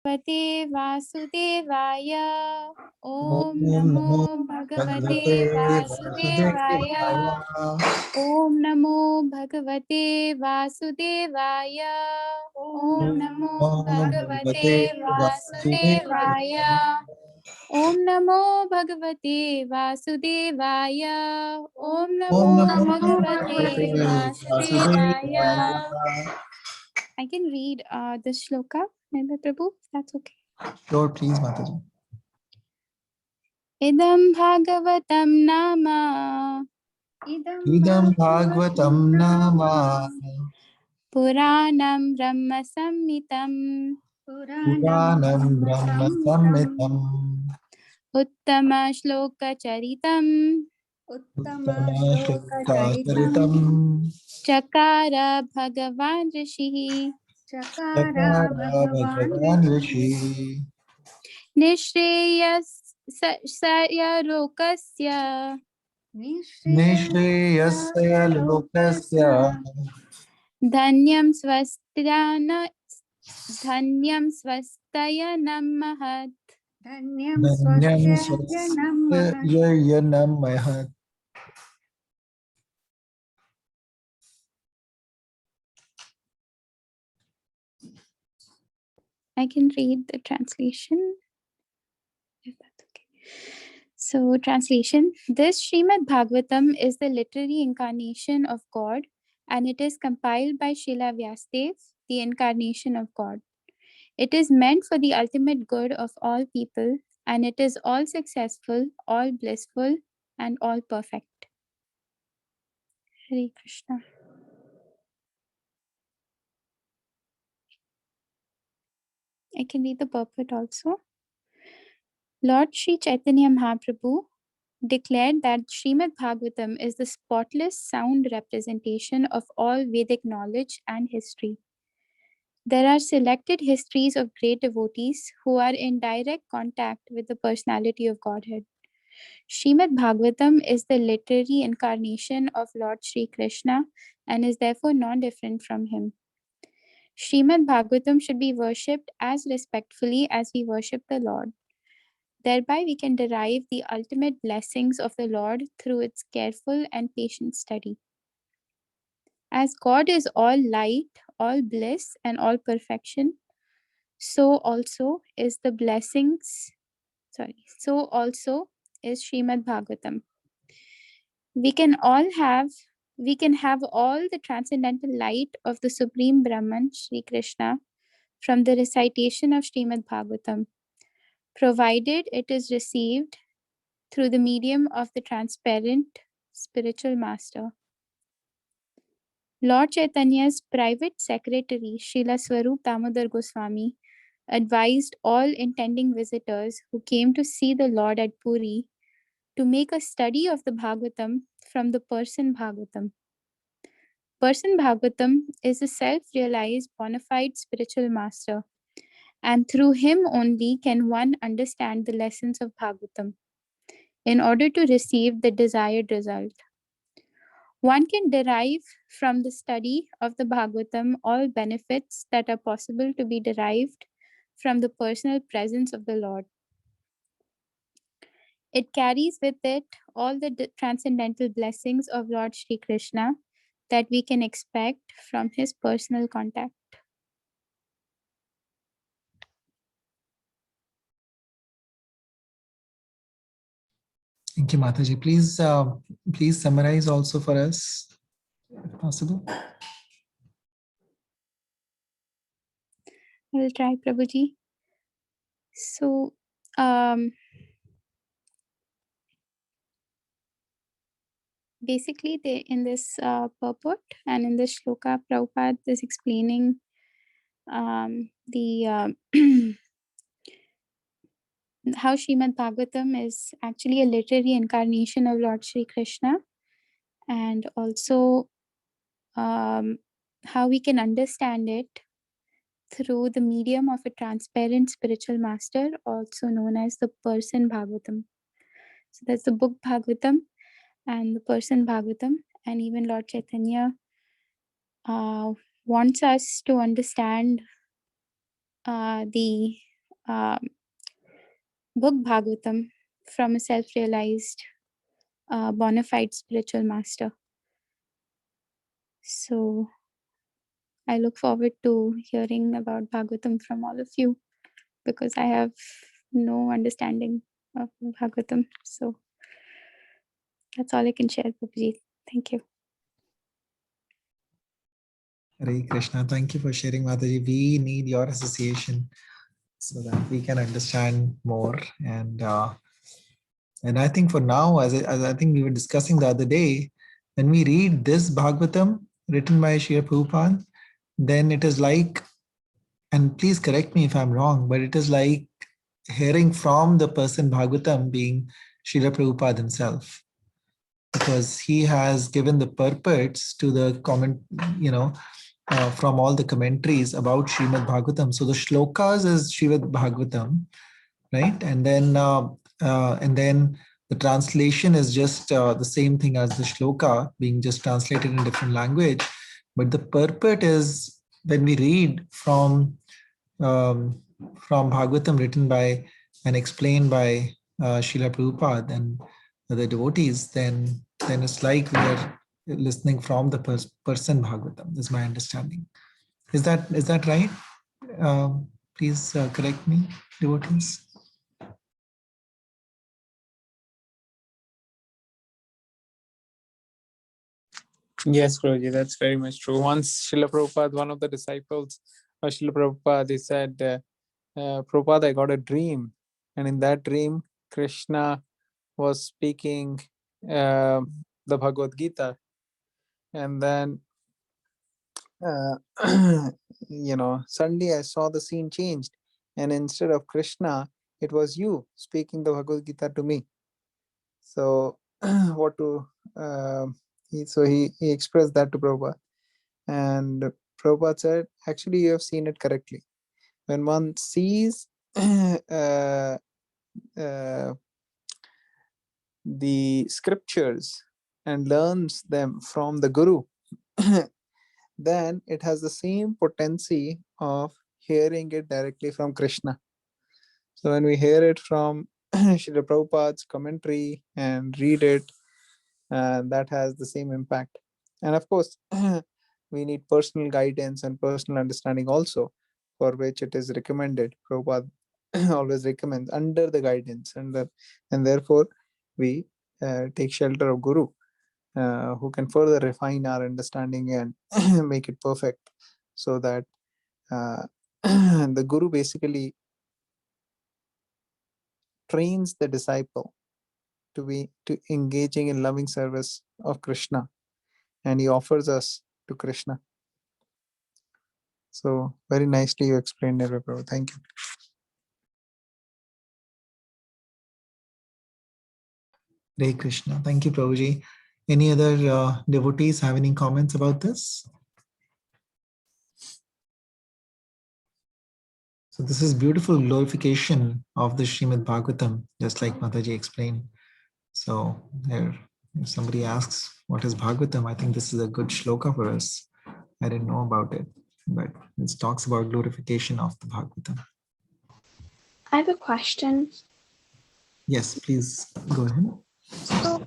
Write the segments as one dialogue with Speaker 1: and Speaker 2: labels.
Speaker 1: भगवते वासुदेवाय।
Speaker 2: Om
Speaker 1: ओम नमो
Speaker 2: Namo
Speaker 1: भगवते
Speaker 2: Bhagavate
Speaker 1: वासुदेवाय।
Speaker 2: Vasudevaya.
Speaker 1: ओम नमो भगवते वासुदेवाय। ओम
Speaker 2: Om
Speaker 1: नमो
Speaker 2: Namo
Speaker 1: भगवते
Speaker 2: Bhagavate
Speaker 1: वासुदेवाय।
Speaker 2: Vasudevaya.
Speaker 1: ओम नमो भगवते वासुदेवाय। ओम
Speaker 2: Om
Speaker 1: नमो
Speaker 2: Namo
Speaker 1: भगवते
Speaker 2: Bhagavate
Speaker 1: वासुदेवाय।
Speaker 2: Vasudevaya.
Speaker 1: I can read the shloka, Nanda Prabhu, if that's okay.
Speaker 2: Sure, please, Mataji.
Speaker 1: Idam Bhagavatam Nama.
Speaker 2: Idam Bhagavatam Nama
Speaker 1: Puranam Brahma Samhitam.
Speaker 2: Puranam Brahma Samhitam
Speaker 1: Uttama Shloka Charitam.
Speaker 2: Uttama Shloka Charitam
Speaker 1: Chakara Bhagavan Rishihi.
Speaker 2: Chakara Bhagavan Rishi
Speaker 1: Nishreyasya
Speaker 2: Nishreyasya Lokasya
Speaker 1: Dhanyam Swastaya Namahat.
Speaker 2: Dhanyam Swasya Namahat.
Speaker 1: I can read the translation, if that's okay. So, translation. This Srimad Bhagavatam is the literary incarnation of God, and it is compiled by Srila Vyasadeva, the incarnation of God. It is meant for the ultimate good of all people, and it is all successful, all blissful, and all perfect. Hare Krishna. I can read the purport also. Lord Sri Chaitanya Mahaprabhu declared that Srimad Bhagavatam is the spotless sound representation of all Vedic knowledge and history. There are selected histories of great devotees who are in direct contact with the personality of Godhead. Srimad Bhagavatam is the literary incarnation of Lord Sri Krishna and is therefore non-different from him. Srimad Bhagavatam should be worshipped as respectfully as we worship the Lord. Thereby, we can derive the ultimate blessings of the Lord through its careful and patient study. As God is all light, all bliss, and all perfection, so also is Srimad Bhagavatam. We can have all the transcendental light of the Supreme Brahman, Sri Krishna, from the recitation of Srimad Bhagavatam, provided it is received through the medium of the transparent spiritual master. Lord Chaitanya's private secretary, Srila Swarup Damodar Goswami, advised all intending visitors who came to see the Lord at Puri to make a study of the Bhagavatam from the Person Bhagavatam. Person Bhagavatam is a self-realized bona fide spiritual master, and through him only can one understand the lessons of Bhagavatam in order to receive the desired result. One can derive from the study of the Bhagavatam all benefits that are possible to be derived from the personal presence of the Lord. It carries with it all the transcendental blessings of Lord Sri Krishna that we can expect from his personal contact.
Speaker 2: Thank you, Mataji. Please summarize also for us, if possible.
Speaker 1: I will try, Prabhuji. So, basically, in this purport and in this shloka, Prabhupada is explaining the how Srimad Bhagavatam is actually a literary incarnation of Lord Sri Krishna, and also how we can understand it through the medium of a transparent spiritual master, also known as the Person Bhagavatam. So that's the book Bhagavatam and the Person Bhagavatam, and even Lord Chaitanya wants us to understand the book Bhagavatam from a self-realized, bona fide spiritual master. So I look forward to hearing about Bhagavatam from all of you, because I have no understanding of Bhagavatam. So that's all I can share, Prabhuji. Thank you.
Speaker 2: Hare Krishna. Thank you for sharing, Mataji. We need your association so that we can understand more. And I think for now, as I think we were discussing the other day, when we read this Bhagavatam written by Srila Prabhupada, then it is like, and please correct me if I'm wrong, but it is like hearing from the person Bhagavatam being Srila Prabhupada himself, because he has given the purports to the comment, from all the commentaries about Srimad Bhagavatam. So the shlokas is Srimad Bhagavatam, right? And then the translation is just the same thing as the shloka being just translated in different language. But the purport is, when we read from Bhagavatam written by and explained by Srila Prabhupada and the devotees, then it's like we are listening from the person Bhagavatam. Is my understanding. Is that right? Please correct me, devotees.
Speaker 3: Yes, Guruji, that's very much true. Once Srila Prabhupada, one of the disciples of Srila Prabhupada, he said, Prabhupada, I got a dream. And in that dream, Krishna was speaking the Bhagavad Gita. And then, suddenly I saw the scene changed. And instead of Krishna, it was you speaking the Bhagavad Gita to me. So, what to... he expressed that to Prabhupada. And Prabhupada said, actually, you have seen it correctly. When one sees the scriptures and learns them from the Guru, then it has the same potency of hearing it directly from Krishna. So when we hear it from Srila Prabhupada's commentary and read it, that has the same impact. And of course, we need personal guidance and personal understanding also, for which it is recommended. Prabhupada always recommends under the guidance, and therefore we take shelter of Guru, who can further refine our understanding and make it perfect, so that the Guru basically trains the disciple to engaging in loving service of Krishna, and he offers us to Krishna. So very nicely you explained it, Prabhu. Thank you.
Speaker 2: Hare Krishna. Thank you, Prabhuji. Any other devotees have any comments about this? So this is beautiful glorification of the Srimad Bhagavatam, just like Mataji explained. So there, if somebody asks what is Bhagavatam, I think this is a good shloka for us. I didn't know about it, but it talks about glorification of the Bhagavatam.
Speaker 4: I have a question.
Speaker 2: Yes, please go ahead.
Speaker 4: So,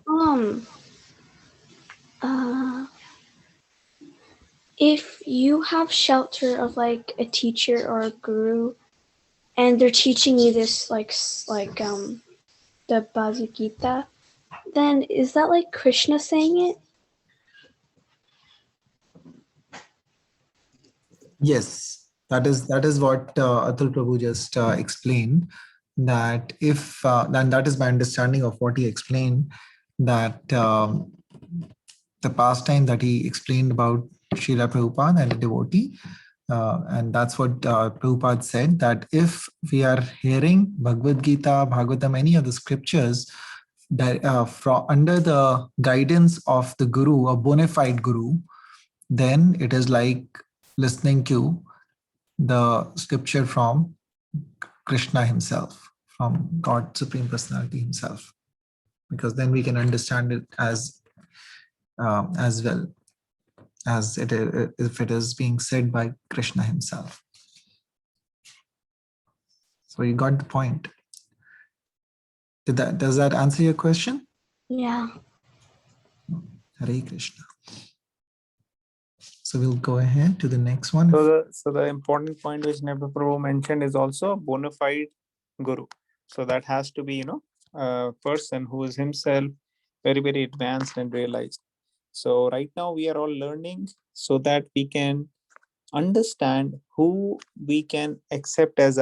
Speaker 4: if you have shelter of like a teacher or a guru, and they're teaching you this the Bhagavad Gita, then is that like Krishna saying it?
Speaker 2: Yes, that is what Atul Prabhu just explained. That if and that is my understanding of what he explained, that the pastime that he explained about Srila Prabhupada and the devotee, and that's what Prabhupada said, that if we are hearing Bhagavad Gita, Bhagavatam, any of the scriptures that from under the guidance of the Guru, a bona fide Guru, then it is like listening to the scripture from Krishna himself, from God Supreme Personality himself, because then we can understand it as well as if it is being said by Krishna himself. So you got the point. Does that answer your question?
Speaker 4: Yeah.
Speaker 2: Hare Krishna. So we'll go ahead to the next one.
Speaker 3: So the important point which Nepa Prabhu mentioned is also a bona fide guru. So that has to be, a person who is himself very, very advanced and realized. So right now we are all learning so that we can understand who we can accept as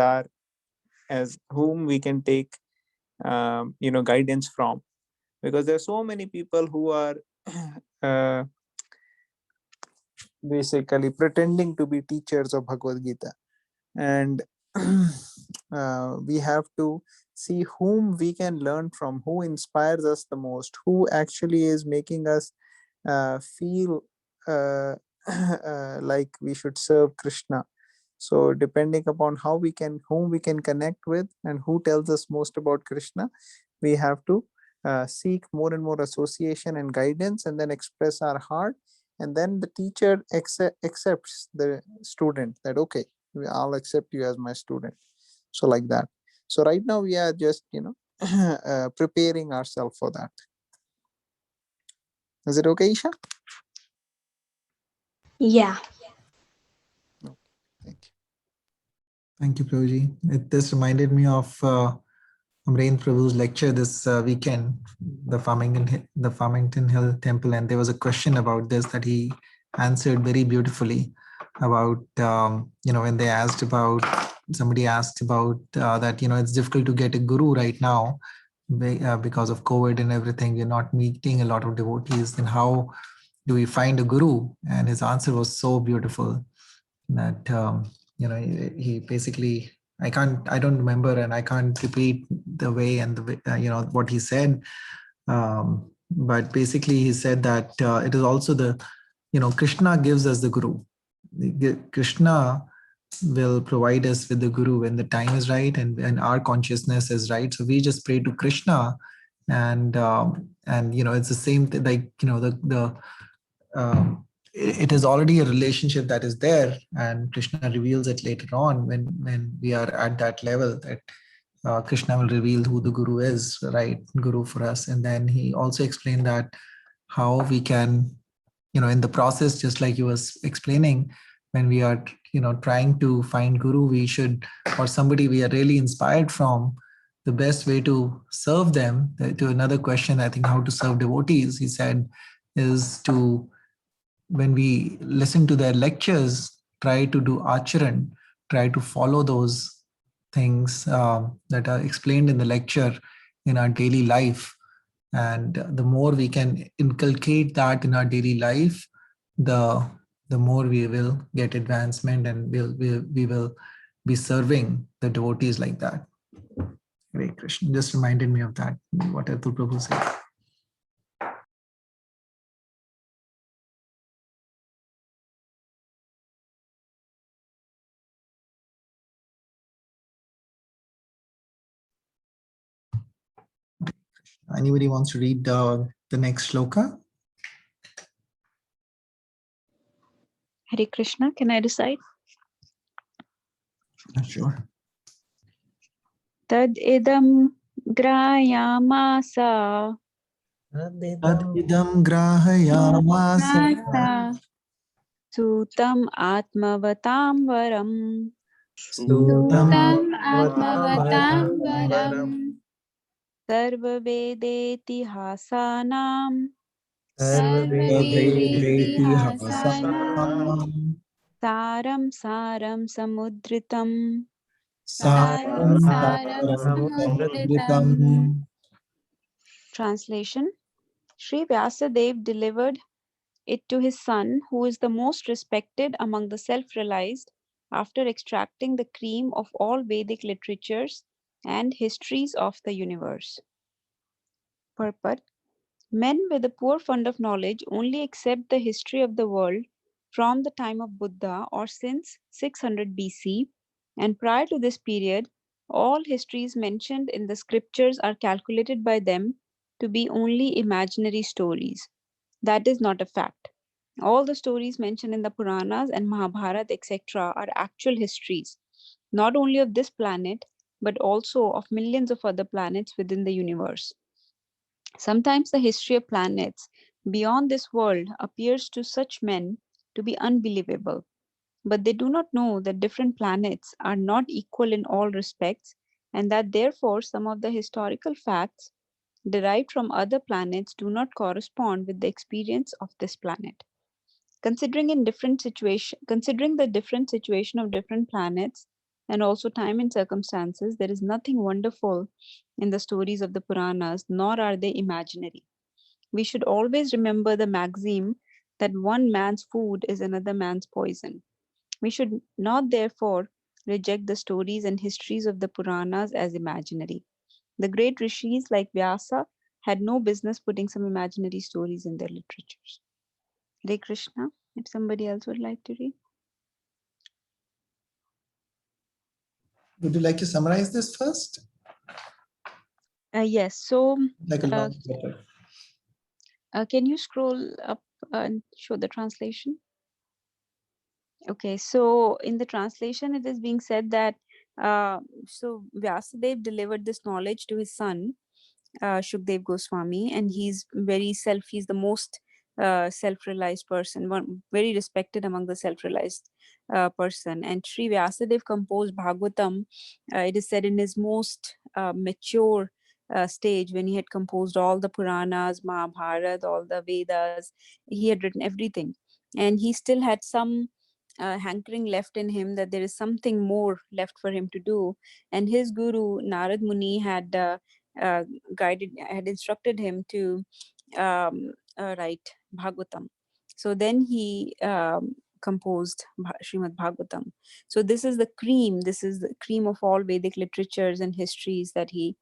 Speaker 3: whom we can take guidance from, because there are so many people who are uh, basically pretending to be teachers of Bhagavad Gita, and we have to see whom we can learn from, who inspires us the most, who actually is making us feel like we should serve Krishna. So depending upon whom we can connect with and who tells us most about Krishna, we have to seek more and more association and guidance, and then express our heart, and then the teacher accepts the student that, okay, I'll accept you as my student. So like that. So right now we are just preparing ourselves for that. Is it okay, Isha?
Speaker 4: Yeah.
Speaker 3: Okay, thank you.
Speaker 2: Thank you, Prabhuji. This reminded me of Amreen Prabhu's lecture this weekend, the Farmington Hill Temple, and there was a question about this that he answered very beautifully about when they asked about, somebody asked about that it's difficult to get a guru right now because of COVID and everything. We're not meeting a lot of devotees. Then how do we find a guru? And his answer was so beautiful that he basically, I don't remember and I can't repeat the way and the way, what he said, but basically he said that it is also Krishna gives us the guru. Krishna will provide us with the guru when the time is right and our consciousness is right. So we just pray to Krishna, and it's the same thing, like it is already a relationship that is there, and Krishna reveals it later on when we are at that level, that Krishna will reveal who the guru is, right? Guru for us. And then he also explained that how we can, in the process, just like you was explaining, when we are, trying to find guru, we should, or somebody we are really inspired from, the best way to serve them. To another question, I think, how to serve devotees, he said, is to, when we listen to their lectures, try to do acharan, try to follow those things that are explained in the lecture in our daily life. And the more we can inculcate that in our daily life, the more we will get advancement, and we will be serving the devotees like that. Hare Krishna. Just reminded me of that, what Atul Prabhu said. Anybody wants to read the next shloka?
Speaker 1: Hare Krishna, can I recite?
Speaker 2: Sure.
Speaker 1: Tad idam grayamasa
Speaker 2: Tadidam grahayamasa
Speaker 1: Masa Sutam Atmavatam Varam
Speaker 2: Sutam
Speaker 1: Sutam
Speaker 2: Atmavatam
Speaker 1: Atmavatam Varam Sarva Vedeti Hasanam Sarva Vedeti
Speaker 2: Vedeti
Speaker 1: Hasanam
Speaker 2: Hasanam
Speaker 1: Saram Saram Samudritam Saram
Speaker 2: Saram
Speaker 1: Saram
Speaker 2: Saram
Speaker 1: Samudritam.
Speaker 2: Samudritam.
Speaker 1: Translation: Sri Vyasadev delivered it to his son, who is the most respected among the self-realized, after extracting the cream of all Vedic literatures and histories of the universe. Purport: Men with a poor fund of knowledge only accept the history of the world from the time of Buddha or since 600 BC, and prior to this period, all histories mentioned in the scriptures are calculated by them to be only imaginary stories. That is not a fact. All the stories mentioned in the Puranas and Mahabharata, etc., are actual histories, not only of this planet,
Speaker 5: but also of millions of other planets within the universe. Sometimes the history of planets beyond this world appears to such men to be unbelievable, but they do not know that different planets are not equal in all respects, and that therefore some of the historical facts derived from other planets do not correspond with the experience of this planet. Considering the different situation of different planets and also time and circumstances, there is nothing wonderful in the stories of the Puranas, nor are they imaginary. We should always remember the maxim that one man's food is another man's poison. We should not therefore reject the stories and histories of the Puranas as imaginary. The great rishis like Vyasa had no business putting some imaginary stories in their literatures. Hare Krishna. If somebody else would like to read.
Speaker 2: Would you like to summarize this first?
Speaker 5: Yes. So,
Speaker 2: Like a
Speaker 5: uh,
Speaker 2: long chapter.
Speaker 5: can you scroll up and show the translation? Okay. So, in the translation, it is being said that so Vyasadeva delivered this knowledge to his son, Shukdev Goswami, and he's the most self-realized person, one very respected among the self-realized person. And Sri Vyasadeva composed Bhagavatam. It is said in his most mature stage, when he had composed all the Puranas, Mahabharata, all the Vedas. He had written everything, and he still had some hankering left in him, that there is something more left for him to do. And his guru Narad Muni uh, had instructed him to write Bhagavatam. So then he composed Srimad Bhagavatam. So this is the cream of all Vedic literatures and histories that he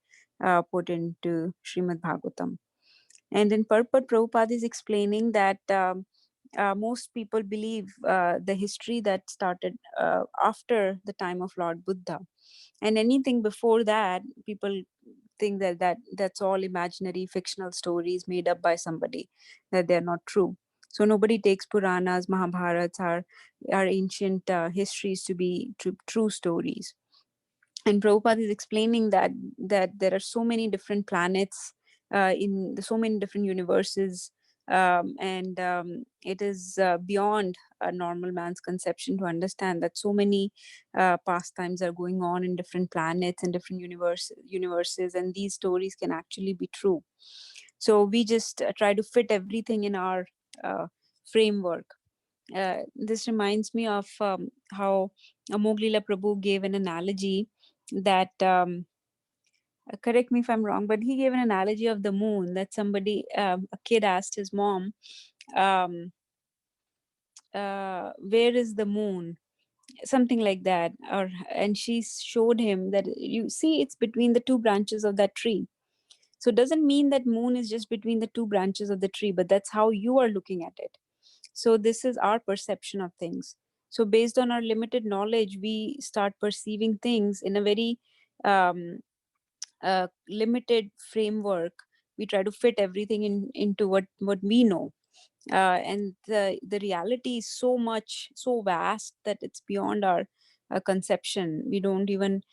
Speaker 5: put into Srimad Bhagavatam. And in purport, Prabhupada is explaining that most people believe the history that started after the time of Lord Buddha, and anything before that, people think that's all imaginary, fictional stories made up by somebody, that they're not true. So nobody takes Puranas, Mahabharats, our ancient histories to be true stories. And Prabhupada is explaining that there are so many different planets so many different universes, and it is beyond a normal man's conception to understand that so many pastimes are going on in different planets and different universes, and these stories can actually be true. So we just try to fit everything in our framework. This reminds me of how Amoglila Prabhu gave an analogy that, correct me if I'm wrong, but he gave an analogy of the moon, that a kid asked his mom, um, where is the moon? Something like that. And she showed him that, you see, it's between the two branches of that tree. So it doesn't mean that moon is just between the two branches of the tree, but that's how you are looking at it. So this is our perception of things. So based on our limited knowledge, we start perceiving things in a very limited framework. We try to fit everything into what we know, and the reality is so vast that it's beyond our conception. We don't even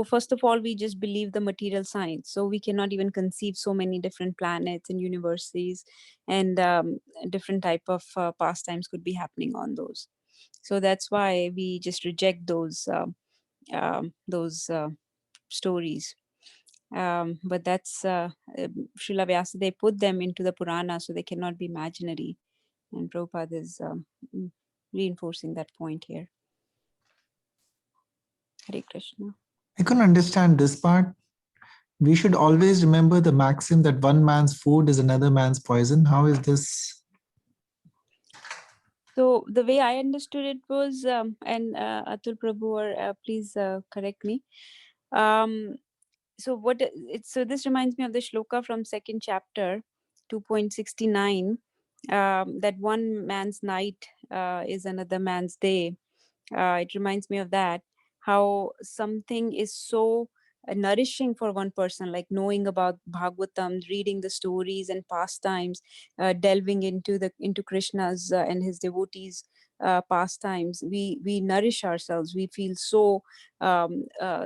Speaker 5: first of all, we just believe the material science, so we cannot even conceive so many different planets and universes, and different type of pastimes could be happening on those. So that's why we just reject those stories. But that's Srila Vyasa, they put them into the Purana, so they cannot be imaginary. And Prabhupada is mm, reinforcing that point here. Hare Krishna.
Speaker 2: I couldn't understand this part. We should always remember the maxim that one man's food is another man's poison. How is this?
Speaker 5: So the way I understood it was, and Atul Prabhu, or please correct me. So this reminds me of the shloka from second chapter, 2.69, that one man's night is another man's day. It reminds me of that, how something is so nourishing for one person, like knowing about Bhagavatam, reading the stories and pastimes, delving into Krishna's and his devotees pastimes, we nourish ourselves. We feel so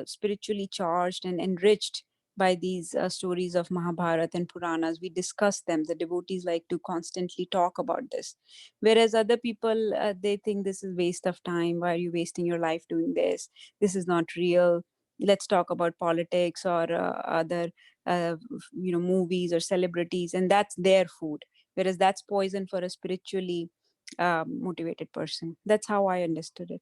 Speaker 5: spiritually charged and enriched by these stories of Mahabharata and Puranas. We discuss them. The devotees like to constantly talk about this. Whereas other people, they think this is waste of time. Why are you wasting your life doing this? This is not real. Let's talk about politics or other, movies or celebrities, and that's their food. Whereas that's poison for a spiritually motivated person. That's how I understood it.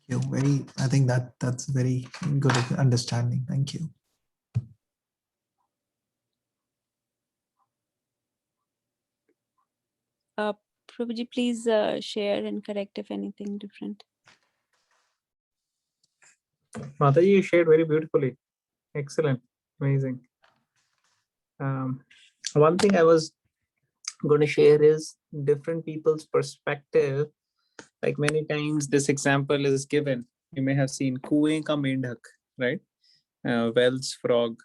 Speaker 2: I think that's very good understanding. Thank you.
Speaker 5: Prabhuji, please share and correct if anything different.
Speaker 3: Mataji, you shared very beautifully. Excellent. Amazing. One thing I was going to share is different people's perspective. Like many times this example is given. You may have seen Kuein ka Mendak, right? Well's frog.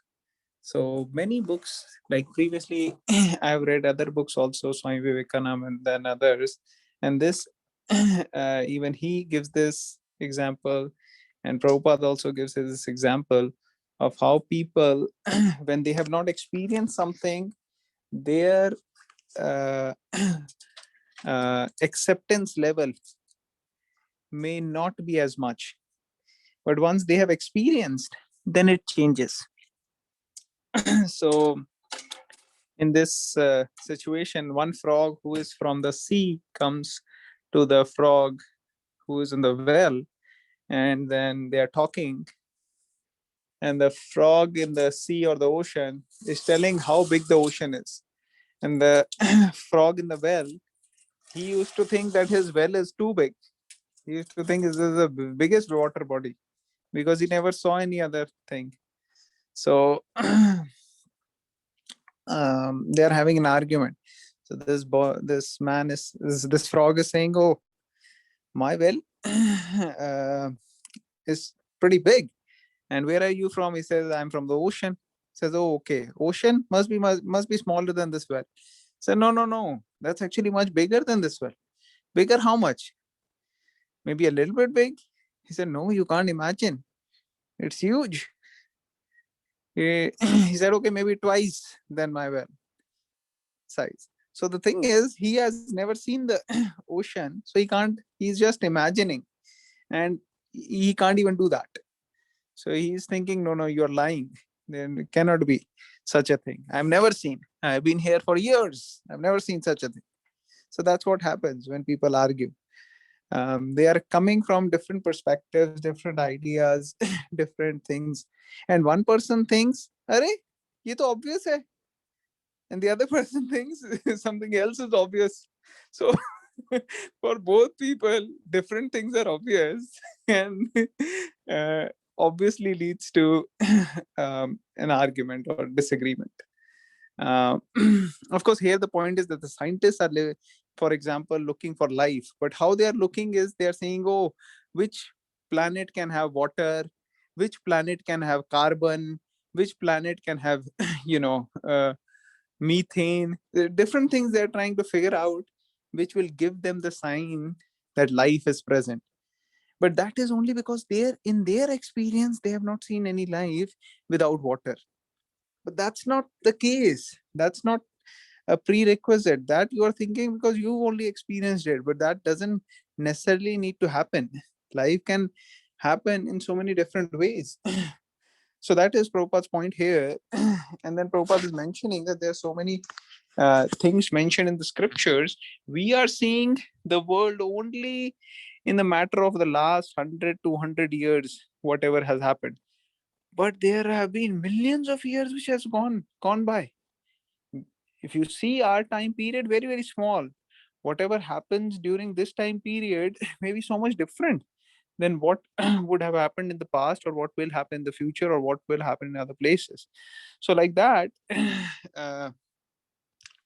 Speaker 3: So many books, like previously, I've read other books also, Swami Vivekananda and then others. And this, even he gives this example, and Prabhupada also gives this example of how people, when they have not experienced something, their acceptance level may not be as much. But once they have experienced, then it changes. So in this situation, one frog who is from the sea comes to the frog who is in the well, and then they are talking, and the frog in the sea or the ocean is telling how big the ocean is. And the frog in the well, he used to think that his well is too big. He used to think this is the biggest water body because he never saw any other thing. So they are having an argument. So this man this frog is saying, "Oh, my well is pretty big. And where are you from?" He says, "I'm from the ocean." He says, "Oh, okay. Ocean must be smaller than this well." So no. That's actually much bigger than this well. Bigger how much? Maybe a little bit big? He said, "No, you can't imagine. It's huge." He said, "Okay, maybe twice than my well size." So the thing is, he has never seen the ocean, so he's just imagining, and he can't even do that. So he's thinking, no, you're lying. Then it cannot be such a thing. I've never seen. I've been here for years. I've never seen such a thing. So that's what happens when people argue. They are coming from different perspectives, different ideas, different things. And one person thinks, "Arey, ye to obvious hai." And the other person thinks something else is obvious. So for both people, different things are obvious, and obviously leads to an argument or disagreement. Uh, of course, here the point is that the scientists are, for example, looking for life, but how they are looking is they are saying, "Oh, which planet can have water, which planet can have carbon, which planet can have, methane." Different things they're trying to figure out, which will give them the sign that life is present. But that is only because in their experience, they have not seen any life without water. But that's not the case. That's not a prerequisite. That you are thinking because you only experienced it, but that doesn't necessarily need to happen. Life can happen in so many different ways. So that is Prabhupada's point here. And then Prabhupada is mentioning that there are so many things mentioned in the scriptures. We are seeing the world only in the matter of the last 100, 200 years, whatever has happened. But there have been millions of years which has gone by. If you see our time period, very, very small. Whatever happens during this time period may be so much different than what would have happened in the past, or what will happen in the future, or what will happen in other places. So like that,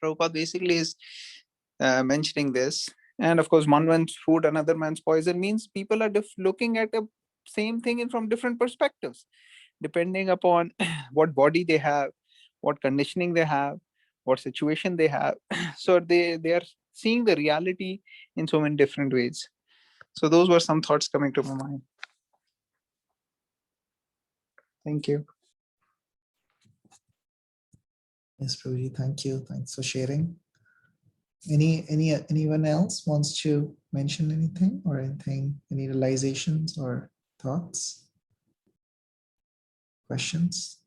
Speaker 3: Prabhupada basically is mentioning this. And of course, one man's food, another man's poison means people are looking at the same thing from different perspectives, depending upon what body they have, what conditioning they have, what situation they have. So they are seeing the reality in so many different ways. So those were some thoughts coming to my mind. Thank you.
Speaker 2: Yes, Prabhuji, thank you. Thanks for sharing. Anyone else wants to mention anything or anything, any realizations or thoughts, questions?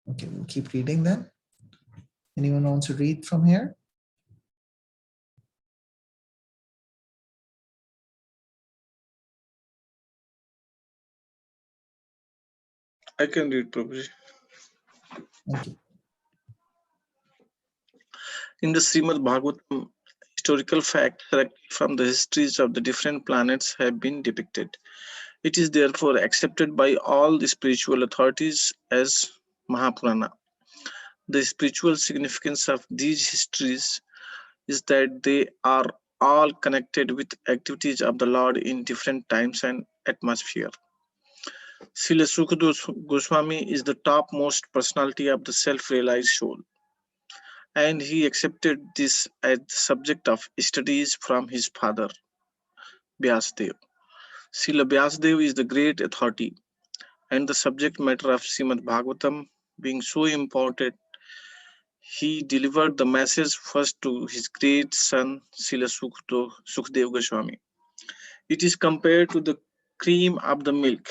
Speaker 2: Okay, we'll keep reading then. Anyone wants to read from here?
Speaker 6: I can read, Prabhuji.
Speaker 2: Thank you.
Speaker 6: In the Srimad Bhagavatam, historical facts selected from the histories of the different planets have been depicted. It is therefore accepted by all the spiritual authorities as Mahapurana. The spiritual significance of these histories is that they are all connected with activities of the Lord in different times and atmosphere. Srila Sukadeva Goswami is the topmost personality of the self-realized soul, and he accepted this as the subject of studies from his father, Vyasadeva. Srila Vyasadeva is the great authority, and the subject matter of Srimad Bhagavatam being so important, he delivered the message first to his great son, Srila Sukadeva Goswami. It is compared to the cream of the milk.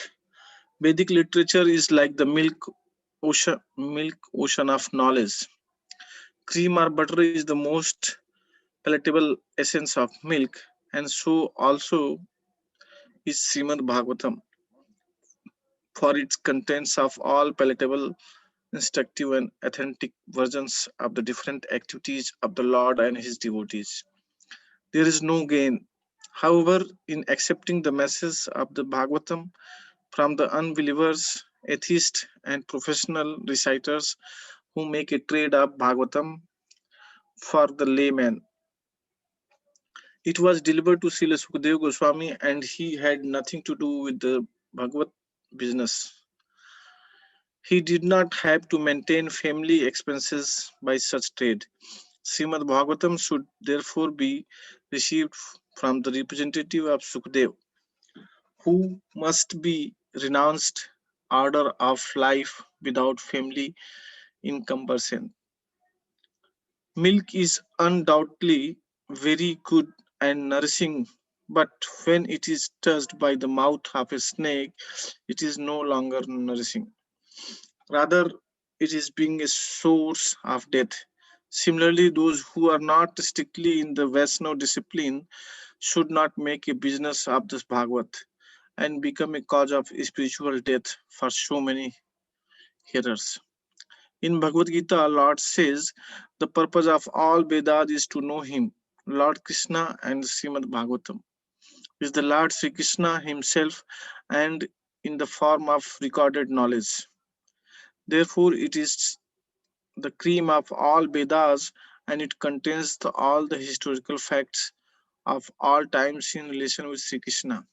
Speaker 6: Vedic literature is like the milk ocean of knowledge. Cream or butter is the most palatable essence of milk, and so also is Srimad Bhagavatam, for its contents of all palatable, instructive, and authentic versions of the different activities of the Lord and his devotees. There is no gain, however, in accepting the message of the Bhagavatam from the unbelievers, atheists, and professional reciters who make a trade of Bhagavatam for the layman. It was delivered to Srila Sukadeva Goswami, and he had nothing to do with the Bhagavat business. He did not have to maintain family expenses by such trade. Srimad Bhagavatam should therefore be received from the representative of Sukadeva, who must be renounced order of life without family encumbrance. Milk is undoubtedly very good and nourishing, but when it is touched by the mouth of a snake, it is no longer nourishing. Rather, it is being a source of death. Similarly, those who are not strictly in the Vaishnava discipline should not make a business of this Bhagavat and become a cause of spiritual death for so many hearers. In Bhagavad Gita, Lord says, the purpose of all Vedas is to know Him. Lord Krishna and Srimad Bhagavatam is the Lord Sri Krishna Himself and in the form of recorded knowledge. Therefore, it is the cream of all Vedas and it contains all the historical facts of all times in relation with Sri Krishna.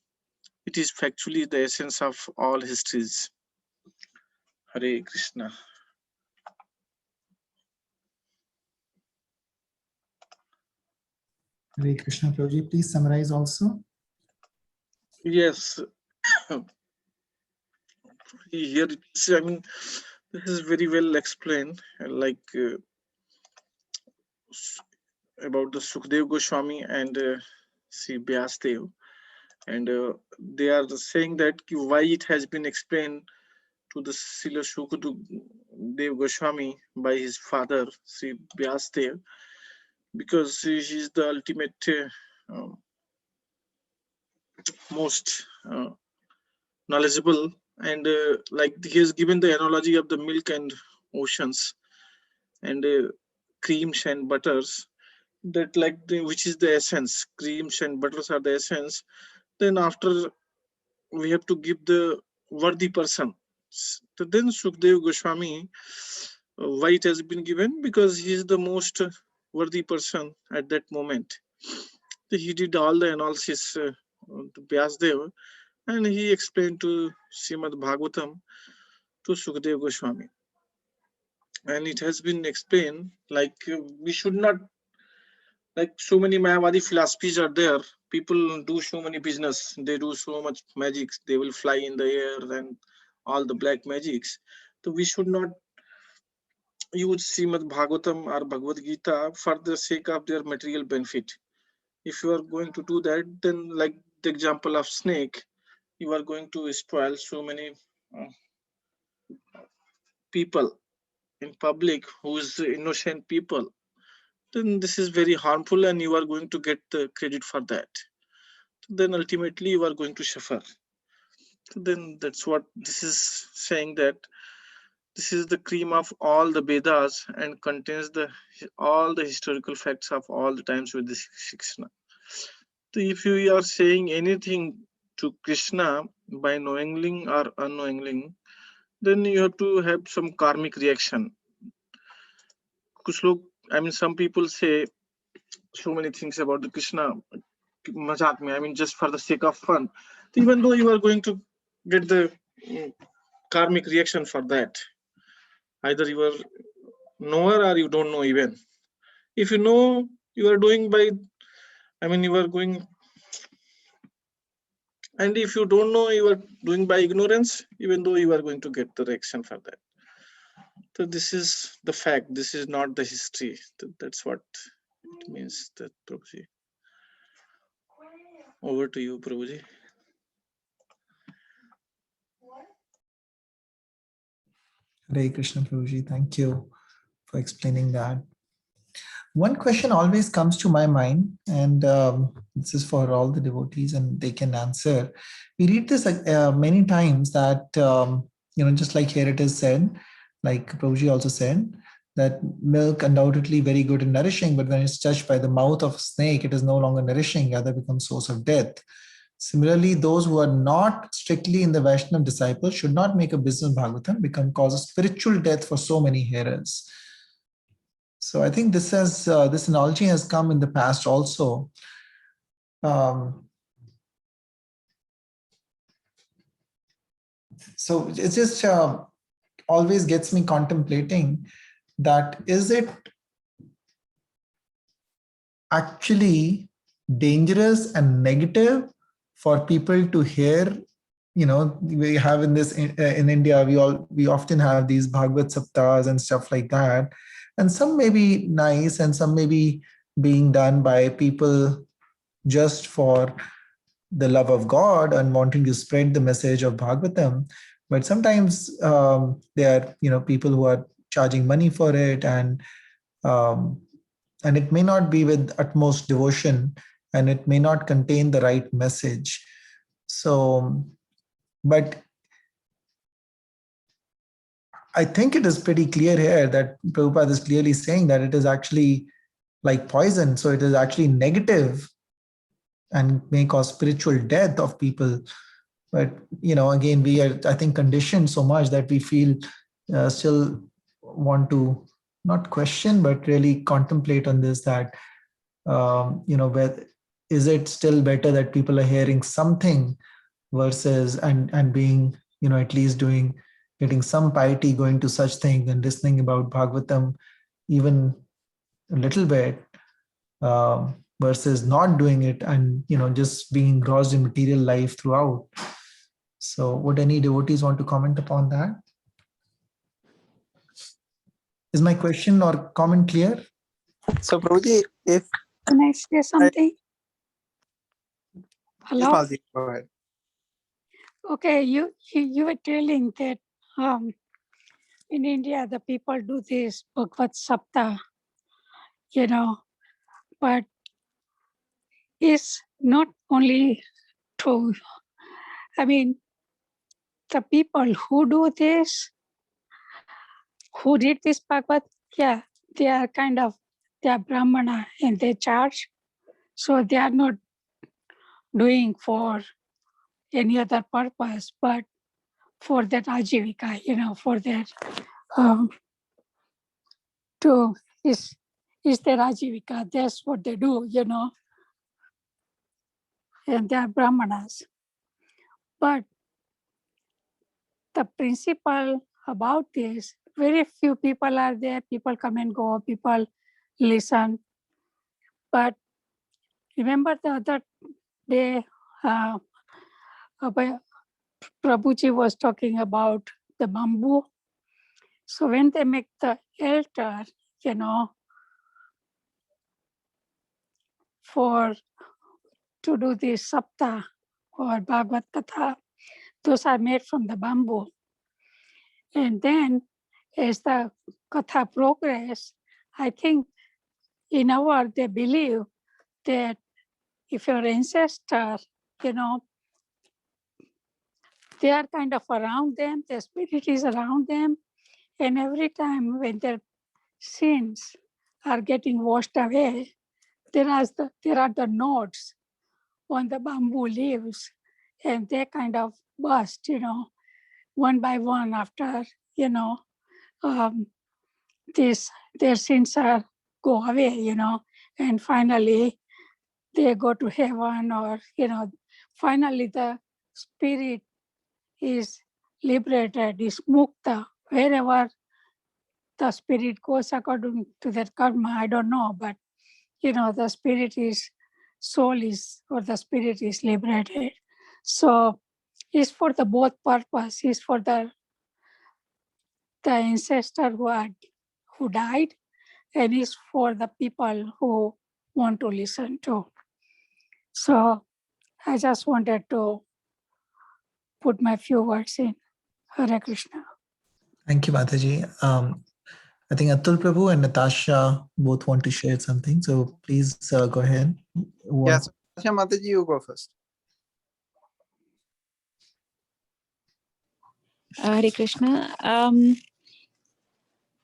Speaker 6: It is factually the essence of all histories. Hare Krishna.
Speaker 2: Hare Krishna, Prabhuji, please summarize also.
Speaker 6: Yes, here it is. I mean, this is very well explained, like about the Sukadeva Goswami and Sri Vyasdev, and they are saying that why it has been explained to the Srila Sukadeva Goswami by his father Sri Vyasdev, because he is the ultimate most knowledgeable, and like he has given the analogy of the milk and oceans and creams and butters, that like which is the essence. Creams and butters are the essence. Then after we have to give the worthy person. So then Sukadeva Goswami, why it has been given? Because he is the most worthy person at that moment. He did all the analysis to Vyasdev, and he explained to Srimad Bhagavatam to Sukadeva Goswami. And it has been explained like we should not Like so many Mayavadi philosophies are there. People do so many business. They do so much magics. They will fly in the air and all the black magics. So we should not use Srimad Bhagavatam or Bhagavad Gita for the sake of their material benefit. If you are going to do that, then like the example of snake, you are going to spoil so many uh, people in public who's innocent people. Then this is very harmful and you are going to get the credit for that. Then ultimately you are going to suffer. Then that's what this is saying, that this is the cream of all the Vedas and contains the all the historical facts of all the times with this Krishna. So if you are saying anything to Krishna by knowingly or unknowingly, then you have to have some karmic reaction. कुछ लोग, I mean, some people say so many things about the Krishna, mazak mein, I mean, just for the sake of fun. Even though you are going to get the karmic reaction for that, either you are knower or you don't know even. If you know, you are doing by, I mean, you are going, and if you don't know, you are doing by ignorance, even though you are going to get the reaction for that. So this is the fact. This is not the history. That's what it means. That Prabhuji. Over to you, Prabhuji.
Speaker 2: Hare Krishna, Prabhuji. Thank you for explaining that. One question always comes to my mind, and this is for all the devotees, and they can answer. We read this many times that, just like here it is said, like Prabhuji also said, that milk undoubtedly very good and nourishing, but when it's touched by the mouth of a snake, it is no longer nourishing, rather becomes source of death. Similarly, those who are not strictly in the Vaishnava disciples should not make a business of Bhagavatam, become cause of spiritual death for so many hearers. So I think this analogy has come in the past also. So it just always gets me contemplating that, is it actually dangerous and negative for people to hear? We have in India, we often have these Bhagavad Saptas and stuff like that, and some may be nice and some may be being done by people just for the love of God and wanting to spread the message of Bhagavatam. But sometimes there are people who are charging money for it, and it may not be with utmost devotion, and it may not contain the right message. So, but I think it is pretty clear here that Prabhupada is clearly saying that it is actually like poison. So it is actually negative and may cause spiritual death of people. But, again, we are, I think, conditioned so much that we feel still want to not question, but really contemplate on this, that, where is it still better that people are hearing something versus and being, at least getting some piety going to such things and listening about Bhagavatam even a little bit, versus not doing it and just being engrossed in material life throughout. So would any devotees want to comment upon that? Is my question or comment clear?
Speaker 3: So Prabhuji, if
Speaker 7: Can I say something? Hello?
Speaker 3: Malji, go ahead.
Speaker 7: Okay, you were telling that in India the people do this Bhagavad Sapta, but it's not only true. I mean, the people who do this, who did this Bhagavad, yeah, they are they are Brahmana and they charge. So they are not doing for any other purpose, but for that ajivika, for that is their ajivika. That's what they do, and they are Brahmanas. But the principle about this, very few people are there. People come and go, people listen. But remember the other day, Prabhuji was talking about the bamboo. So when they make the altar, to do the sapta or Bhagavad Katha, those are made from the bamboo. And then as the Katha progress, I think they believe that if your ancestor, they are kind of around them, the spirit is around them, and every time when their sins are getting washed away, there are the nodes on the bamboo leaves, and they kind of burst, one by one after, um, their sins are go away, and finally they go to heaven, or, finally the spirit is liberated, is mukta, wherever the spirit goes according to their karma, I don't know, but the spirit is, soul is, or the spirit is liberated. So it's for the both purpose. It's for the ancestor who died, and it's for the people who want to listen to. So I just wanted to put my few words in. Hare Krishna.
Speaker 2: Thank you, Mataji. I think Atul Prabhu and Natasha both want to share something. So please go ahead.
Speaker 3: Yes, Mataji, you go first.
Speaker 5: Hare Krishna.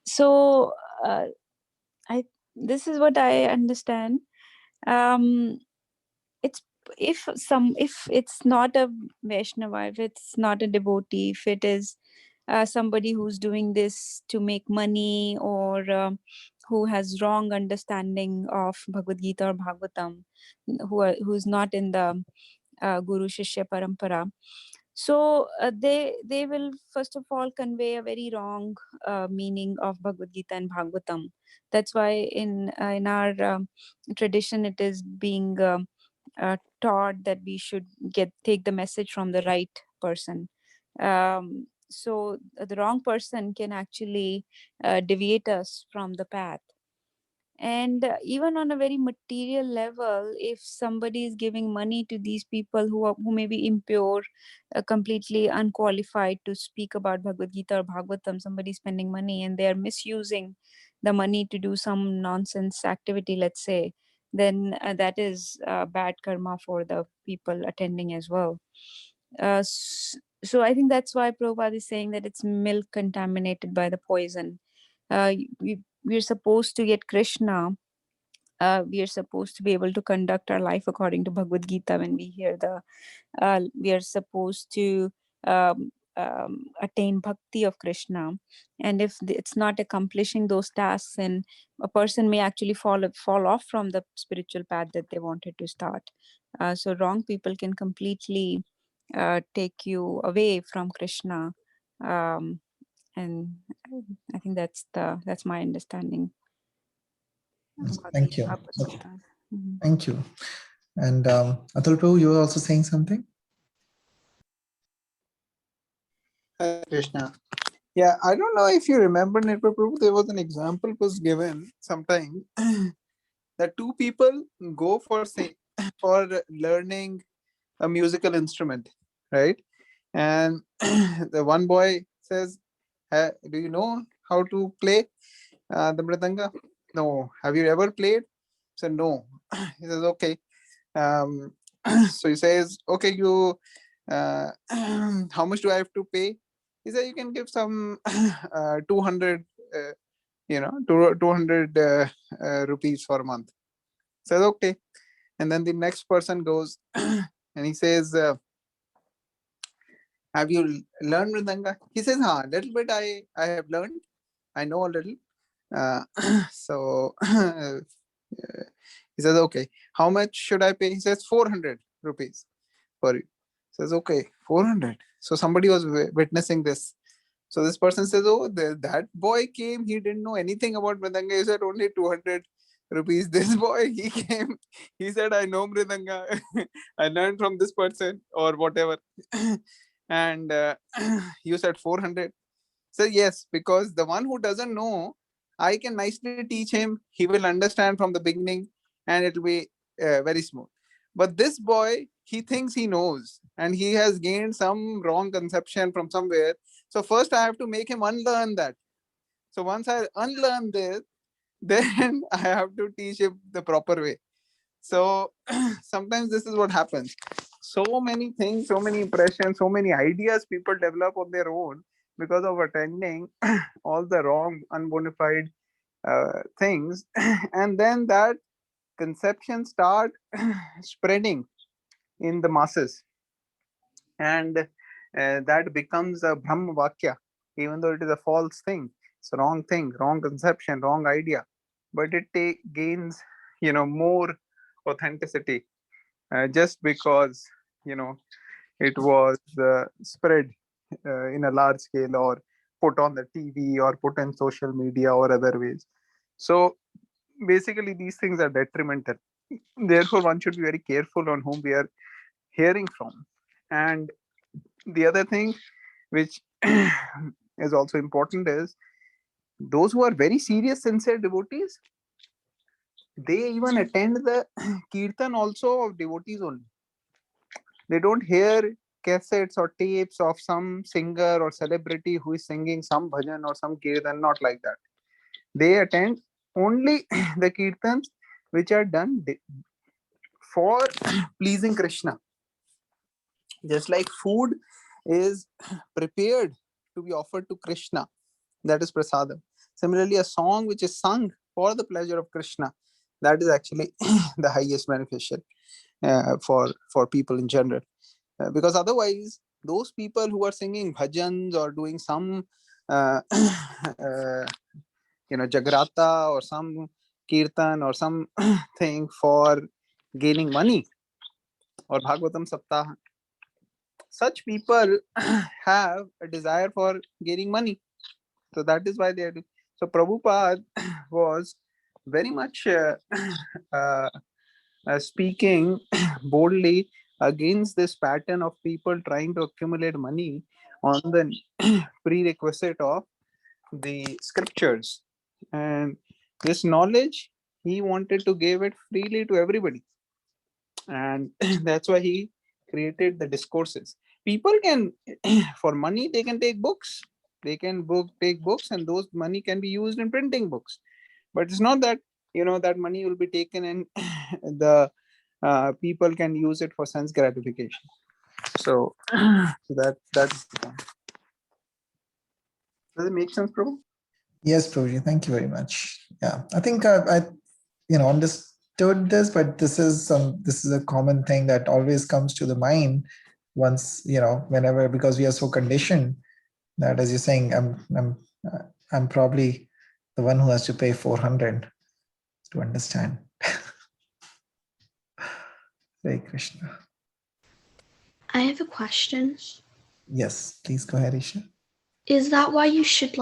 Speaker 5: So this is what I understand. It's if it's not a Vaishnava, if it's not a devotee, if it is somebody who's doing this to make money, or who has wrong understanding of Bhagavad Gita or Bhagavatam, who's not in the Guru Shishya Parampara. So they will first of all convey a very wrong meaning of Bhagavad Gita and Bhagavatam. That's why in our tradition it is being taught that we should take the message from the right person. So the wrong person can actually deviate us from the path. And even on a very material level, if somebody is giving money to these people who may be impure, completely unqualified to speak about Bhagavad Gita or Bhagavatam, somebody spending money and they are misusing the money to do some nonsense activity, let's say, then that is bad karma for the people attending as well. So I think that's why Prabhupada is saying that it's milk contaminated by the poison. We're supposed to get Krishna. We are supposed to be able to conduct our life according to Bhagavad Gita. When we hear we are supposed to attain bhakti of Krishna. And if it's not accomplishing those tasks, then a person may actually fall off from the spiritual path that they wanted to start. So wrong people can completely take you away from Krishna. And I think that's my understanding.
Speaker 2: Thank you.
Speaker 5: Mm-hmm.
Speaker 2: Thank you. And Atul Prabhu, you were also saying something?
Speaker 3: Hare Krishna. Yeah, I don't know if you remember, Nirpa Prabhu, there was an example was given sometime that two people go for learning a musical instrument, right? And the one boy says, do you know how to play the mridanga? No. Have you ever played? So no. He says, okay. So he says, okay, you how much do I have to pay? He said, you can give some 200 200 rupees for a month. Says, okay. And then the next person goes and he says, have you learned mridanga? He says, little bit I have learned. I know a little. So he says, okay, how much should I pay? He says 400 rupees for you. Says, okay, 400. So somebody was witnessing this. So this person says, oh, that boy came, he didn't know anything about mridanga. He said only 200 rupees. This boy, he came, he said, I know Mridanga. I learned from this person or whatever. And you said 400. So yes, because the one who doesn't know, I can nicely teach him. He will understand from the beginning and it will be very smooth. But this boy, he thinks he knows and he has gained some wrong conception from somewhere. So first I have to make him unlearn that. So once I unlearn this, then I have to teach him the proper way. So sometimes this is what happens. So many things, so many impressions, so many ideas people develop on their own because of attending all the wrong, unbonified things. And then that conception start spreading in the masses. And that becomes a Brahma Vakya, even though it is a false thing, wrong conception, wrong idea. But it gains, more authenticity just because, it was spread in a large scale or put on the TV or put in social media or other ways. So basically, these things are detrimental. Therefore, one should be very careful on whom we are hearing from. And the other thing which is also important is those who are very serious, sincere devotees, they even attend the kirtan also of devotees only. They don't hear cassettes or tapes of some singer or celebrity who is singing some bhajan or some kirtan, not like that. They attend only the kirtans which are done for pleasing Krishna. Just like food is prepared to be offered to Krishna, that is prasadam. Similarly, a song which is sung for the pleasure of Krishna, that is actually the highest beneficial for people in general. Because otherwise, those people who are singing bhajans or doing some, jagrata or some kirtan or some thing for gaining money or Bhagavatam Saptaha, such people have a desire for gaining money. So that is why they are doing. So Prabhupada was very much speaking boldly against this pattern of people trying to accumulate money on the prerequisite of the scriptures. And this knowledge, he wanted to give it freely to everybody. And that's why he created the discourses. People can, for money, they can take books. They can take books, and those money can be used in printing books. But it's not that that money will be taken and the people can use it for sense gratification. So that's the point. Does it make sense, Prabhu?
Speaker 2: Yes, Prabhuji, thank you very much. Yeah, I think I understood this, but this is a common thing that always comes to the mind once, whenever, because we are so conditioned that, as you're saying, I'm probably the one who has to pay 400 to understand. Hare Krishna.
Speaker 4: I have a question.
Speaker 2: Yes, please go ahead, Isha.
Speaker 4: Is that why you should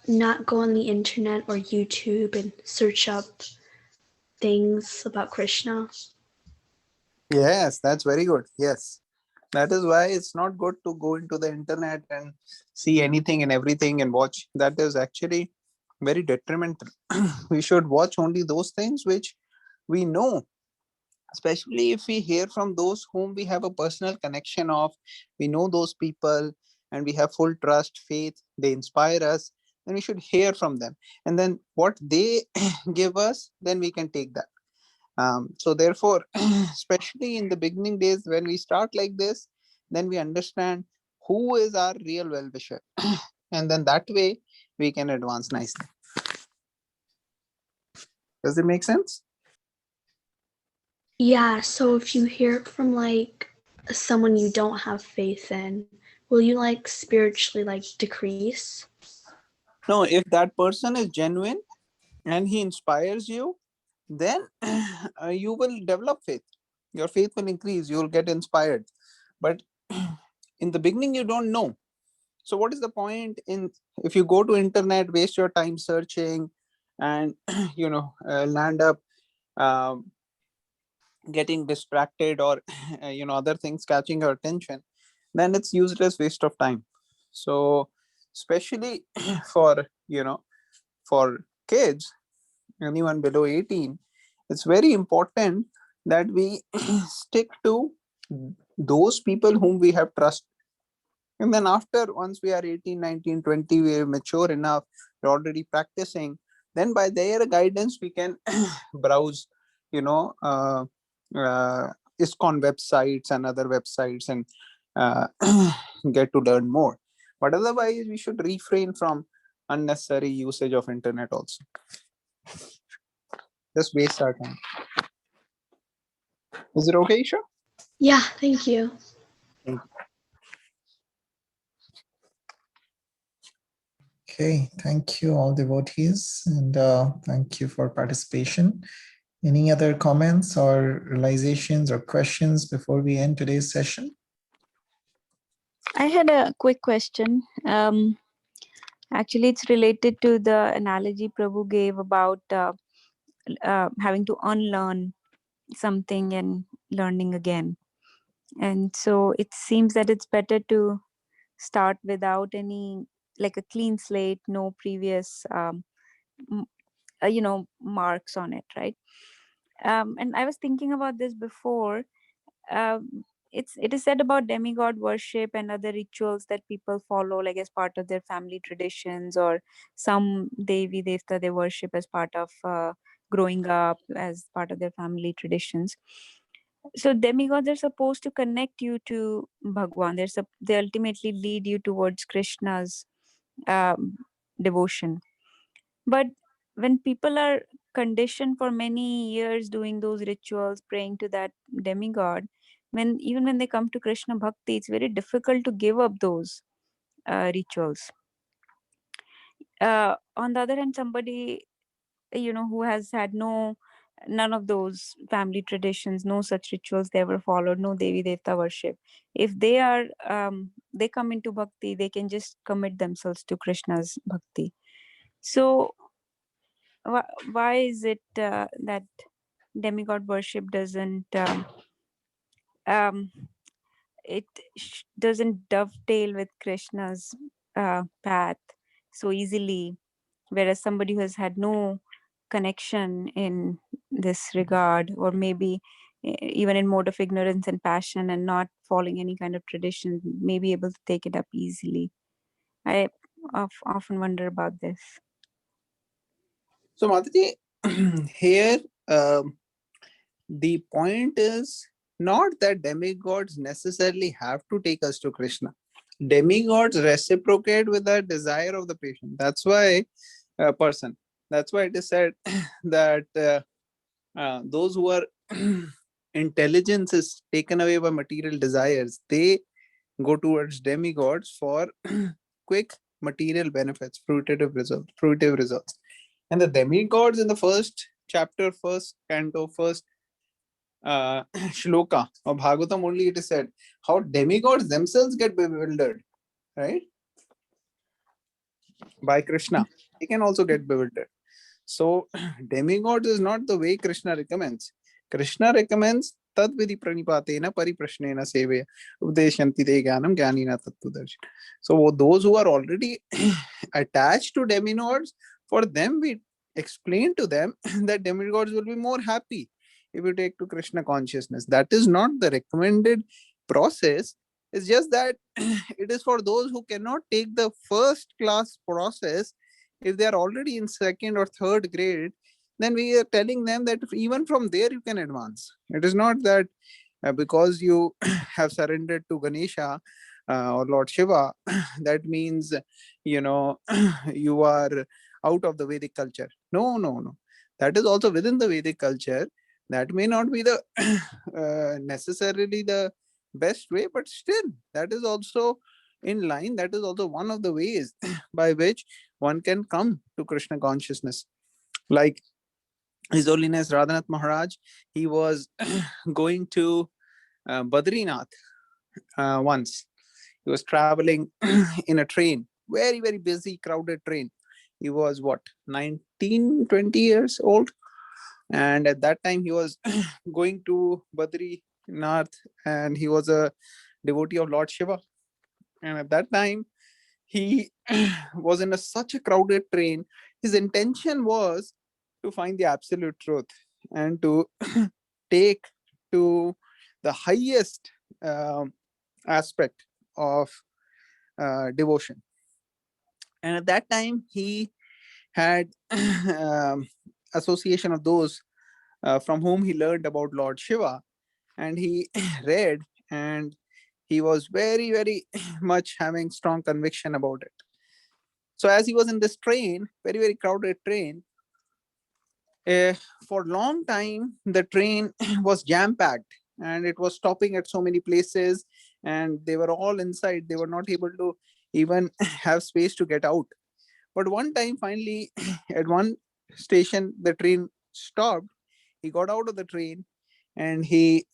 Speaker 4: not go on the internet or YouTube and search up things about Krishna?
Speaker 3: Yes, that's very good. Yes. That is why it's not good to go into the internet and see anything and everything and watch. That is actually very detrimental. We should watch only those things which we know, especially if we hear from those whom we have a personal connection of. We know those people and we have full trust, faith, they inspire us, then we should hear from them. And then what they give us, then we can take that. So therefore, especially in the beginning days when we start like this, then we understand who is our real well-wisher. And then that way we can advance nicely. Does it make sense?
Speaker 4: Yeah, so if you hear it from someone you don't have faith in, will you spiritually decrease?
Speaker 3: No, if that person is genuine and he inspires you, then you will develop faith. Your faith will increase, you will get inspired. But in the beginning, you don't know. So what is the point in, if you go to internet, waste your time searching and land up um, getting distracted, or other things catching your attention, then it's useless waste of time. So especially for for kids, anyone below 18, it's very important that we stick to those people whom we have trust. And then after, once we are 18, 19, 20, we're mature enough, we're already practicing, then by their guidance we can browse, you know uh, uh, ISKCON websites and other websites, and uh, get to learn more. But otherwise we should refrain from unnecessary usage of internet also. Just waste our time. Is it okay, Isha?
Speaker 4: Yeah, thank you.
Speaker 2: Okay, thank you all devotees, and thank you for participation. Any other comments or realizations or questions before we end today's session?
Speaker 5: I had a quick question. Actually, it's related to the analogy Prabhu gave about having to unlearn something and learning again. And so it seems that it's better to start without any, like a clean slate, no previous, marks on it, right? And I was thinking about this before. um, it is said about demigod worship and other rituals that people follow, like as part of their family traditions, or some devi devta they worship as part of growing up, as part of their family traditions. So demigods are supposed to connect you to Bhagwan. They ultimately lead you towards Krishna's um, devotion. But when people are conditioned for many years doing those rituals, praying to that demigod, even when they come to Krishna Bhakti, it's very difficult to give up those rituals. On the other hand, somebody who has had none of those family traditions, no such rituals they ever followed, no Devi Devta worship. If they come into bhakti, they can just commit themselves to Krishna's bhakti. So why is it that demigod worship um, doesn't dovetail with Krishna's path so easily, whereas somebody who has had no connection in this regard, or maybe even in mode of ignorance and passion and not following any kind of tradition, may be able to take it up easily? I often wonder about this.
Speaker 3: So Mataji, here the point is not that demigods necessarily have to take us to Krishna. Demigods reciprocate with the desire of the patient. That's why person. That's why it is said that those who are intelligence is taken away by material desires, they go towards demigods for quick material benefits, fruitive results. And the demigods in the first chapter, first canto, first shloka of Bhagavatam, only it is said how demigods themselves get bewildered, right? By Krishna. They can also get bewildered. So demigods is not the way Krishna recommends. Krishna recommends tad vidhi pranipatena pariprashnena seveya udeshanti te jnanam jnanina tattvadarshi. So those who are already attached to demigods, for them we explain to them that demigods will be more happy if you take to Krishna consciousness. That is not the recommended process. It's just that it is for those who cannot take the first class process. If they are already in second or third grade, then we are telling them that even from there you can advance. It is not that because you have surrendered to Ganesha or Lord Shiva, that means you are out of the Vedic culture. No, no, no. That is also within the Vedic culture. That may not be the necessarily the best way, but still that is also in line. That is also one of the ways by which one can come to Krishna consciousness. Like His Holiness Radhanath Maharaj, he was going to Badrinath once. He was traveling in a train, very, very busy, crowded train. He was what, 19, 20 years old? And at that time, he was going to Badrinath, and he was a devotee of Lord Shiva. And at that time, he was in such a crowded train. His intention was to find the absolute truth and to take to the highest aspect of devotion. And at that time, he had association of those from whom he learned about Lord Shiva, and he read, and he was very, very much having strong conviction about it. So as he was in this train, very, very crowded train, for a long time, the train was jam packed and it was stopping at so many places, and they were all inside. They were not able to even have space to get out. But one time, finally, at one station, the train stopped. He got out of the train and he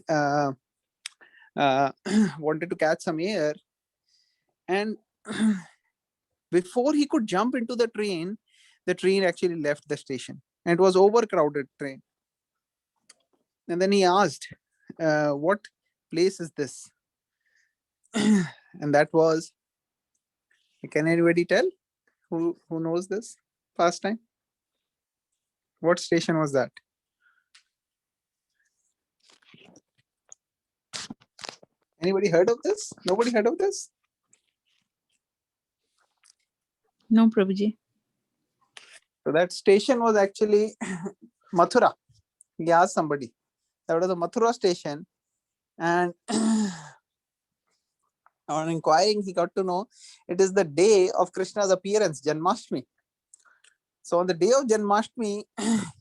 Speaker 3: uh, wanted to catch some air. And before he could jump into the train actually left the station, and it was overcrowded train. And then he asked, what place is this? And that was, can anybody tell who knows this pastime? What station was that? Anybody heard of this? Nobody heard of this?
Speaker 5: No, Prabhuji.
Speaker 3: So that station was actually Mathura. He asked somebody. That was the Mathura station. And on inquiring, he got to know it is the day of Krishna's appearance, Janmashtami. So on the day of Janmashtami,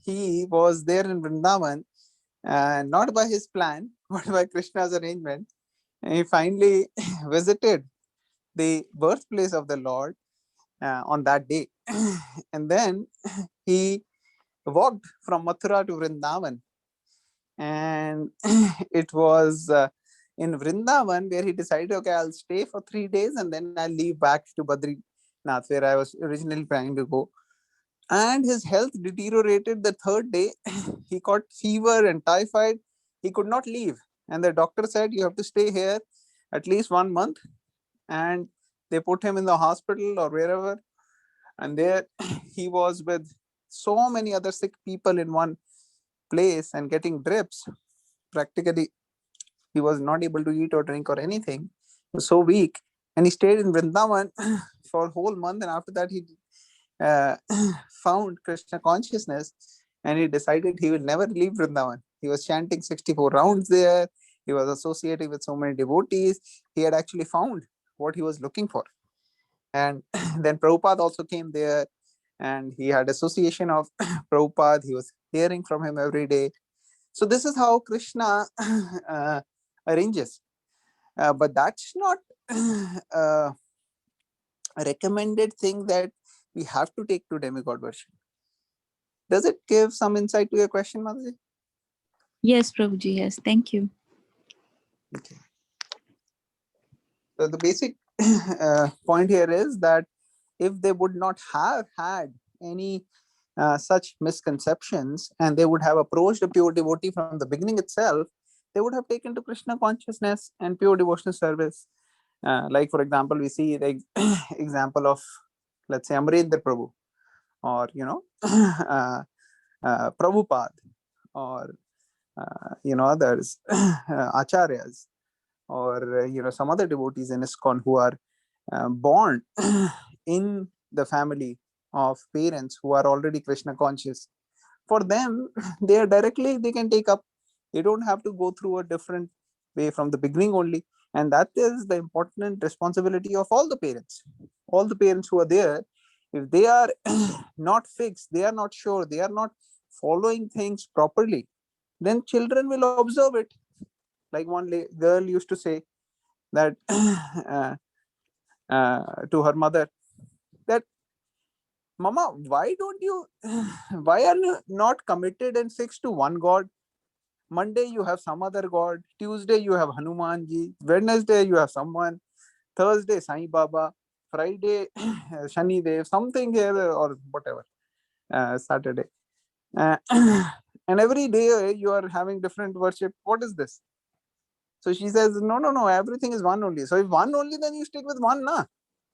Speaker 3: he was there in Vrindavan, not by his plan, but by Krishna's arrangement. And he finally visited the birthplace of the Lord on that day. And then he walked from Mathura to Vrindavan. And it was in Vrindavan where he decided, okay, I'll stay for 3 days and then I'll leave back to Badrinath, where I was originally planning to go. And his health deteriorated the 3rd day. He caught fever and typhoid. He could not leave. And the doctor said, you have to stay here at least 1 month. And they put him in the hospital or wherever. And there he was with so many other sick people in one place and getting drips. Practically, he was not able to eat or drink or anything. He was so weak. And he stayed in Vrindavan for a whole month. And after that, he found Krishna consciousness, and he decided he will never leave Vrindavan. He was chanting 64 rounds there. He was associating with so many devotees. He had actually found what he was looking for. And then Prabhupada also came there, and he had association of Prabhupada. He was hearing from him every day. So this is how Krishna arranges. But that's not a recommended thing that we have to take to demigod version. Does it give some insight to your question, Mataji?
Speaker 5: Yes, Prabhuji. Yes. Thank you.
Speaker 3: Okay. So the basic point here is that if they would not have had any such misconceptions, and they would have approached a pure devotee from the beginning itself, they would have taken to Krishna consciousness and pure devotional service. Like, for example, we see the example of, let's say, Amarendra Prabhu, or, Prabhupada, or, others, acharyas, or, some other devotees in ISKCON who are born in the family of parents who are already Krishna conscious. For them, they can take up. They don't have to go through a different way from the beginning only. And that is the important responsibility of all the parents. All the parents who are there, if they are not fixed, they are not sure, they are not following things properly, then children will observe it. Like one girl used to say that to her mother, that, Mama, why are you not committed and fixed to one God? Monday you have some other God, Tuesday you have Hanumanji, Wednesday you have someone, Thursday Sai Baba, Friday Shani Dev, something here or whatever, Saturday. And every day you are having different worship. What is this? So she says, no, everything is one only. So if one only, then you stick with one, na?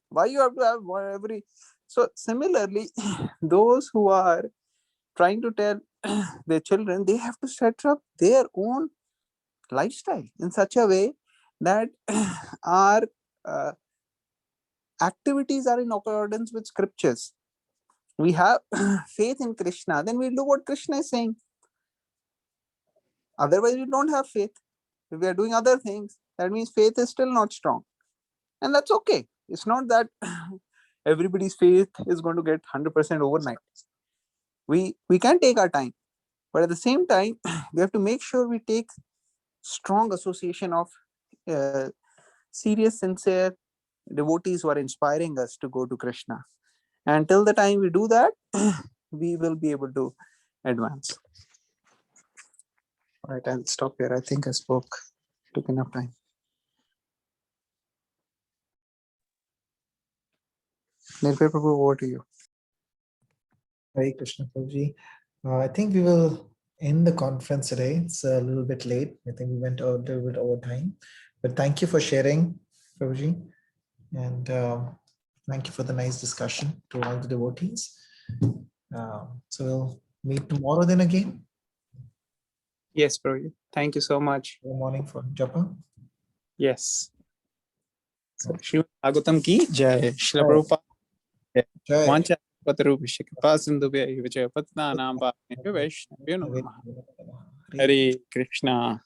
Speaker 3: Why you have to have one every? So similarly, those who are trying to tell their children, they have to set up their own lifestyle in such a way that our activities are in accordance with scriptures. We have faith in Krishna, then we do what Krishna is saying. Otherwise, we don't have faith. If we are doing other things, that means faith is still not strong. And that's okay. It's not that everybody's faith is going to get 100% overnight. We can take our time. But at the same time, we have to make sure we take strong association of serious, sincere devotees who are inspiring us to go to Krishna. And till the time we do that, we will be able to advance. All right, I'll stop here. I think I took enough time. Nirpay Prabhu, over to you.
Speaker 2: Hare Krishna, Prabhuji. I think we will end the conference today. It's a little bit late. I think we went a little bit over time. But thank you for sharing, Prabhuji. And thank you for the nice discussion to all the devotees. So we'll meet tomorrow then again.
Speaker 3: Yes, Prabhuji. Thank you so much.
Speaker 2: Good morning for Japa.
Speaker 3: Yes. So, Srimad Bhagavatam ki jai. Srila
Speaker 2: Jai.
Speaker 3: Prabhupada.
Speaker 2: Jai.
Speaker 3: Vancha Patarupisha Pasindubhya Vijaya Patna Namba Vaishnavyo Namaha. Hare Krishna.